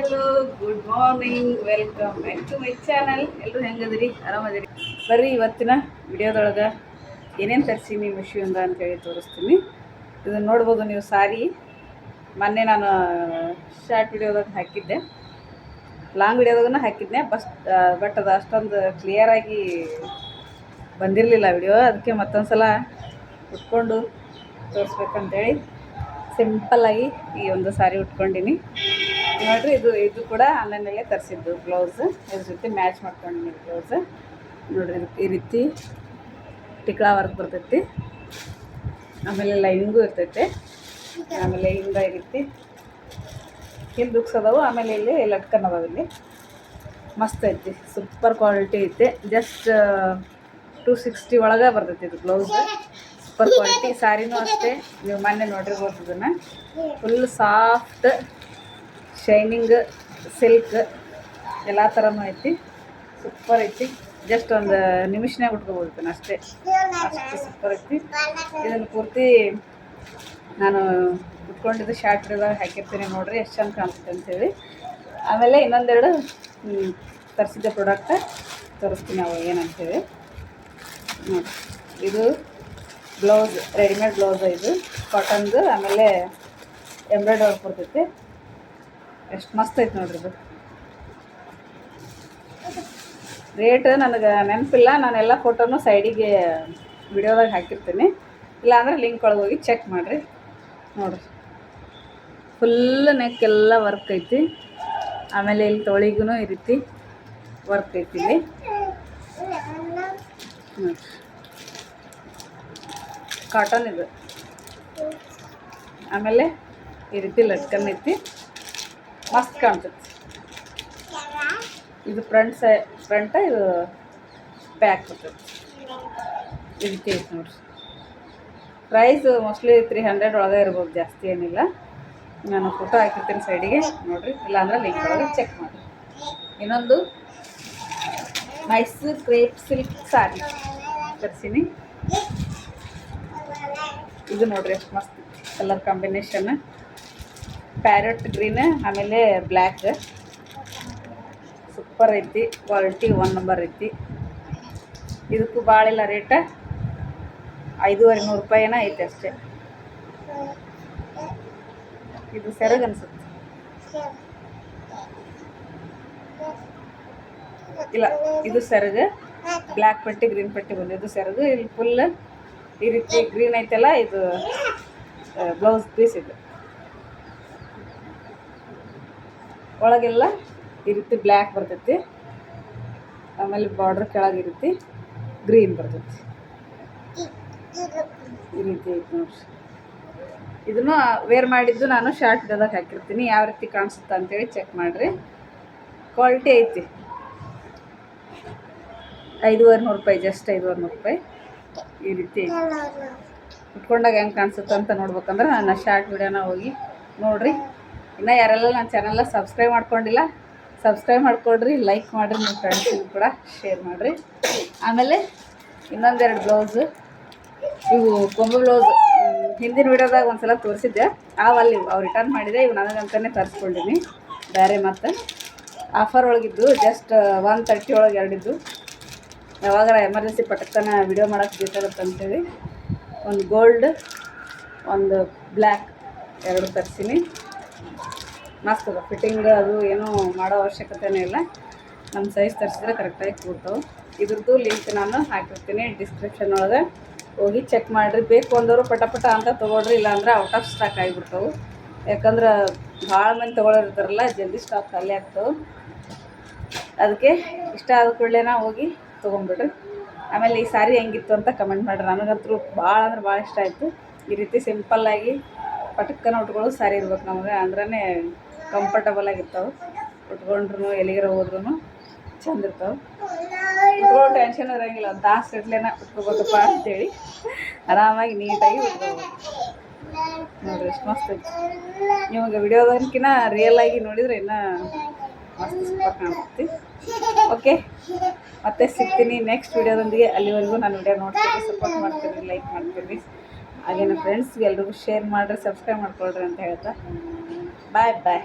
Hello, good morning, welcome back to my channel. ಎಲ್ಲರೂ ಹೆಂಗದಿರಿ? ಆರಾಮದಿರಿ? ಬರ್ರಿ ಇವತ್ತಿನ ವಿಡಿಯೋದೊಳಗೆ ಏನೇನು ತರಿಸೀನಿ ಮಿಶೋಯಿಂದ ಅಂತೇಳಿ ತೋರಿಸ್ತೀನಿ. ಇದನ್ನು ನೋಡ್ಬೋದು ನೀವು. ಸಾರಿ ಮೊನ್ನೆ ನಾನು ಶಾರ್ಟ್ ವಿಡಿಯೋದಾಗ ಹಾಕಿದ್ದೆ, ಲಾಂಗ್ ವಿಡಿಯೋದಾಗೂ ಹಾಕಿದ್ದೆ. ಬಟ್ ಅದು ಅಷ್ಟೊಂದು ಕ್ಲಿಯರಾಗಿ ಬಂದಿರಲಿಲ್ಲ ವಿಡಿಯೋ. ಅದಕ್ಕೆ ಮತ್ತೊಂದು ಸಲ ಉಟ್ಕೊಂಡು ತೋರಿಸ್ಬೇಕಂತೇಳಿ ಸಿಂಪಲ್ಲಾಗಿ ಈ ಒಂದು ಸಾರಿ ಉಟ್ಕೊಂಡಿನಿ. ನೋಡಿರಿ, ಇದು ಕೂಡ ಆನ್ಲೈನಲ್ಲೇ ತರಿಸಿದ್ದು ಬ್ಲೌಸ್. ಇದ್ರ ಜೊತೆ ಮ್ಯಾಚ್ ಮಾಡ್ಕೊಂಡಿನಿ ಬ್ಲೌಸ್. ನೋಡಿರಿ, ಈ ರೀತಿ ಟಿಕ್ಳಾ ವರ್ಕ್ ಬರ್ತೈತಿ, ಆಮೇಲೆ ಲೈನಿಂಗು ಇರ್ತೈತೆ, ಆಮೇಲೆ ಹಿಂದ ಈ ರೀತಿ ಹಿಂದೆ ಬುಕ್ಸ್ ಅದಾವು, ಆಮೇಲೆ ಇಲ್ಲಿ ಲಟ್ಕನ್ ಅದಾವೆ. ಇಲ್ಲಿ ಮಸ್ತ್ ಐತಿ, ಸೂಪರ್ ಕ್ವಾಲಿಟಿ ಐತೆ. ಜಸ್ಟ್ 260 ಒಳಗೆ ಬರ್ತೈತಿ ಇದು ಬ್ಲೌಸ್. Super quality. ಸ್ಯಾರಿನೂ ಅಷ್ಟೇ, ನೀವು ಮೊನ್ನೆ ನೋಡಿರ್ಬೋದು. ಇದನ್ನು ಫುಲ್ ಸಾಫ್ಟ್ ಶೈನಿಂಗ್ ಸಿಲ್ಕ್ ಎಲ್ಲ ಥರನೂ ಐತಿ. ಸೂಪರ್ ಐತಿ. ಜಸ್ಟ್ ಒಂದು ನಿಮಿಷನಾಗ ಉಟ್ಕೊಬೋದು ಅಷ್ಟೇ, ಅಷ್ಟು ಸೂಪರ್ ಐತಿ. ಇದನ್ನು ಪೂರ್ತಿ ನಾನು ಉಟ್ಕೊಂಡಿದ್ದು ಶಾರ್ಟ್ ವಿಡಿಯೋದಾಗ ಹಾಕಿರ್ತೀನಿ. ನೋಡಿರಿ ಎಷ್ಟು ಚಂದ ಕಾಣಿಸುತ್ತೆ ಅಂತೇಳಿ. ಆಮೇಲೆ ಇನ್ನೊಂದೆರಡು ತರಿಸಿದ್ದೆ ಪ್ರಾಡಕ್ಟ್ ತೋರಿಸ್ತೀನಿ ನಾವು ಏನಂತೇಳಿ. ನೋಡಿ, ಇದು ಬ್ಲೌಸ್, ರೆಡಿಮೇಡ್ ಬ್ಲೌಸ್. ಇದು ಕಾಟನ್ದು, ಆಮೇಲೆ ಎಂಬ್ರಾಯ್ಡ್ರಿ ವರ್ಕ್ ಬರ್ತೈತಿ. ಎಷ್ಟು ಮಸ್ತ್ ಐತೆ ನೋಡ್ರಿ ಇದು. ರೇಟ್ ನನಗೆ ನೆನಪಿಲ್ಲ, ನಾನೆಲ್ಲ ಫೋಟೋನು ಸೈಡಿಗೆ ವಿಡಿಯೋದಾಗ ಹಾಕಿರ್ತೀನಿ. ಇಲ್ಲಾಂದ್ರೆ ಲಿಂಕ್ ಒಳಗೆ ಹೋಗಿ ಚೆಕ್ ಮಾಡಿರಿ. ನೋಡಿರಿ, ಫುಲ್ ನೆಕ್ ಎಲ್ಲ ವರ್ಕ್ ಐತಿ. ಆಮೇಲೆ ಇಲ್ಲಿ ತೊಳಿಗೂ ಈ ರೀತಿ ವರ್ಕ್ ಐತಿ. ಇಲ್ಲಿ ಕಾಟನ್ ಇದು. ಆಮೇಲೆ ಈ ರೀತಿ ಲಟ್ಕನ್ ಐತಿ, ಮಸ್ತ್ ಕಾಣ್ತೈತಿ. ಇದು ಫ್ರಂಟ, ಇದು ಬ್ಯಾಕ್ ಬರ್ತೈತಿ. ಈ ರೀತಿ ಐತಿ ನೋಡ್ರಿ. ಪ್ರೈಸ್ ಮೋಸ್ಟ್ಲಿ 300 ಒಳಗೆ ಇರ್ಬೋದು, ಜಾಸ್ತಿ ಏನಿಲ್ಲ. ನಾನು ಫೋಟೋ ಹಾಕಿರ್ತೀನಿ ಸೈಡಿಗೆ, ನೋಡಿರಿ. ಇಲ್ಲಾಂದ್ರೆ ಲಿಂಕ್ ಒಳಗೆ ಚೆಕ್ ಮಾಡಿ. ಇನ್ನೊಂದು ಮೈಸೂರು ಕ್ರೇಪ್ ಸಿಲ್ಕ್ ಸಾರಿ ತರಿಸೀನಿ. ಇದು ನೋಡ್ರಿ ಎಷ್ಟು ಮಸ್ತ್ ಕಲರ್ ಕಾಂಬಿನೇಷನ್. ಪ್ಯಾರೆಟ್ ಗ್ರೀನ್, ಆಮೇಲೆ ಬ್ಲ್ಯಾಕ್. ಸೂಪರ್ ಐತಿ. ಕ್ವಾಲಿಟಿ 1 ನಂಬರ್ ಐತಿ. ಇದಕ್ಕೂ ಭಾಳ ಇಲ್ಲ ರೇಟ, 500 ರೂಪಾಯಿನ ಐತೆ ಅಷ್ಟೇ. ಇದು ಸೆರಗು ಅನ್ಸುತ್ತೆ, ಇಲ್ಲ ಇದು ಸೆರಗು. ಬ್ಲ್ಯಾಕ್ ಪಟ್ಟಿ ಗ್ರೀನ್ ಪಟ್ಟಿ ಬಂದು ಇದು ಸೆರಗು. ಇಲ್ಲಿ ಫುಲ್ ಈ ರೀತಿ ಗ್ರೀನ್ ಐತಲ್ಲ, ಇದು ಬ್ಲೌಸ್ ಪೀಸ್. ಇದು ಒಳಗೆಲ್ಲ ಈ ರೀತಿ ಬ್ಲ್ಯಾಕ್ ಬರ್ತೈತಿ, ಆಮೇಲೆ ಬಾರ್ಡ್ರ್ ಕೆಳಗೆ ಈ ರೀತಿ ಗ್ರೀನ್ ಬರ್ತೈತಿ. ಈ ರೀತಿ ಐತಿ ನೋಡ್ರಿ. ಇದನ್ನು ವೇರ್ ಮಾಡಿದ್ದು ನಾನು ಶಾರ್ಟ್ ವಿಡಿಯೋದಾಗ ಹಾಕಿರ್ತೀನಿ, ಯಾವ ರೀತಿ ಕಾಣಿಸುತ್ತೆ ಅಂತೇಳಿ ಚೆಕ್ ಮಾಡಿರಿ. ಕ್ವಾಲಿಟಿ ಐತಿ. 500 ರೂಪಾಯಿ, ಜಸ್ಟ್ 500 ರೂಪಾಯಿ. ಈ ರೀತಿ ಉಟ್ಕೊಂಡಾಗ ಹೆಂಗೆ ಕಾಣಿಸುತ್ತೆ ಅಂತ ನೋಡ್ಬೇಕಂದ್ರೆ ನನ್ನ ಶಾರ್ಟ್ ವಿಡಿಯೋನ ಹೋಗಿ ನೋಡಿರಿ. ಇನ್ನು ಯಾರೆಲ್ಲ ನನ್ನ ಚಾನಲ್ನ ಸಬ್ಸ್ಕ್ರೈಬ್ ಮಾಡ್ಕೊಂಡಿಲ್ಲ, ಸಬ್ಸ್ಕ್ರೈಬ್ ಮಾಡ್ಕೊಳ್ರಿ, ಲೈಕ್ ಮಾಡಿರಿ, ನಿಮ್ಮ ಫ್ರೆಂಡ್ಸಿಗೂ ಕೂಡ ಶೇರ್ ಮಾಡಿರಿ. ಆಮೇಲೆ ಇನ್ನೊಂದೆರಡು ಬ್ಲೌಸು, ಇವು ಕೊಂಬು ಬ್ಲೌಸ್ ಹಿಂದಿನ ವಿಡಿಯೋದಾಗ ಒಂದು ಸಲ ತೋರಿಸಿದ್ದೆ. ಅಲ್ಲಿ ಅವ್ರು ರಿಟರ್ನ್ ಮಾಡಿದೆ. ಇವು ನನಗಂತಲೇ ತರಿಸ್ಕೊಂಡಿನಿ ಬೇರೆ. ಮತ್ತು ಆಫರ್ ಒಳಗಿದ್ದು, ಜಸ್ಟ್ 130 ಒಳಗೆ ಎರಡಿದ್ದು. ಯಾವಾಗಾರ ಎಮರ್ಜೆನ್ಸಿ ಪಟಕ್ಕನ ವಿಡಿಯೋ ಮಾಡೋಕ್ಕೆ ಬೇಕಾಗುತ್ತೆ ಅಂತೇಳಿ ಒಂದು ಗೋಲ್ಡ್, ಒಂದು ಬ್ಲ್ಯಾಕ್, ಎರಡು ತರಿಸೀನಿ. ಮಸ್ತ್ ಅದ. ಫಿಟ್ಟಿಂಗ್ ಅದು ಏನೂ ಮಾಡೋ ಅವಶ್ಯಕತೆನೇ ಇಲ್ಲ. ನಮ್ಮ ಸೈಜ್ ತರಿಸಿದ್ರೆ ಕರೆಕ್ಟಾಗಿ ಕೂಡ್ತಾವೆ. ಇದ್ರದ್ದು ಲಿಂಕ್ ನಾನು ಹಾಕಿರ್ತೀನಿ ಡಿಸ್ಕ್ರಿಪ್ಷನ್ ಒಳಗೆ, ಹೋಗಿ ಚೆಕ್ ಮಾಡಿರಿ. ಬೇಕು ಅಂದವರು ಪಟ ಅಂತ ತೊಗೊಳ್ರಿ, ಇಲ್ಲಾಂದ್ರೆ ಔಟ್ ಆಫ್ ಸ್ಟಾಕ್ ಆಗಿಬಿಡ್ತಾವೆ. ಯಾಕಂದ್ರೆ ಭಾಳ ಮಂದಿ ತೊಗೊಳೋರಿರ್ತಾರಲ್ಲ, ಜಲ್ದಿ ಸ್ಟಾಕ್ ಖಾಲಿ ಆಗ್ತಾವೆ. ಅದಕ್ಕೆ ಇಷ್ಟ ಆದ ಕೂಡಲೇ ಹೋಗಿ ತೊಗೊಂಡ್ಬಿಡ್ರಿ. ಆಮೇಲೆ ಈ ಸಾರಿ ಹೆಂಗಿತ್ತು ಅಂತ ಕಮೆಂಟ್ ಮಾಡಿರಿ. ನನಗಂತೂ ಭಾಳ ಅಂದ್ರೆ ಭಾಳ ಇಷ್ಟ ಆಯಿತು. ಈ ರೀತಿ ಸಿಂಪಲ್ಲಾಗಿ ಪಟಕ್ಕನ ಉಟ್ಕೊಳ್ಳೋದು ಸಾರಿ ಇರ್ಬೇಕು ನಮಗೆ, ಅಂದ್ರೆ ಕಂಫರ್ಟಬಲ್ ಆಗಿರ್ತಾವೆ. ಉಟ್ಕೊಂಡ್ರು ಎಲ್ಲಿಗಾರ ಹೋದ್ರೂ ಚಂದ ಇರ್ತಾವೆ. ಉಟ್ಕೊಳ್ಳೋ ಟೆನ್ಷನ್ ಇರೋಂಗಿಲ್ಲ. ಒಂದು ತಾಸು ಗಟ್ಲೆನ ಉಟ್ಕೋಬೇಕಪ್ಪ ಅಂತೇಳಿ ಆರಾಮಾಗಿ ನೀಟಾಗಿ ಉಟ್ಕೋಬೋದು. ನೋಡಿರಿ ಎಷ್ಟು ಮಸ್ತ್ ಐತಿ. ನಿಮಗೆ ವಿಡಿಯೋದಕ್ಕಿಂತ ರಿಯಲಾಗಿ ನೋಡಿದರೆ ಇನ್ನೂ ಮಸ್ತ್ ಸೂಪರ್ ಕಾಣಿಸ್ತಿ. ಓಕೆ, ಮತ್ತೆ ಸಿಗ್ತೀನಿ ನೆಕ್ಸ್ಟ್ ವಿಡಿಯೋದೊಂದಿಗೆ. ಅಲ್ಲಿವರೆಗೂ ನಾನು ವಿಡಿಯೋ ನೋಡ್ತೀನಿ, ಸಪೋರ್ಟ್ ಮಾಡ್ತೀನಿ, ಲೈಕ್ ಮಾಡ್ತೀನಿ. ಹಾಗೆ ನನ್ನ ಫ್ರೆಂಡ್ಸ್ಗೆ ಎಲ್ರಿಗೂ ಶೇರ್ ಮಾಡಿರಿ, ಸಬ್ಸ್ಕ್ರೈಬ್ ಮಾಡ್ಕೊಳ್ರಿ ಅಂತ ಹೇಳ್ತಾ ಬಾಯ್.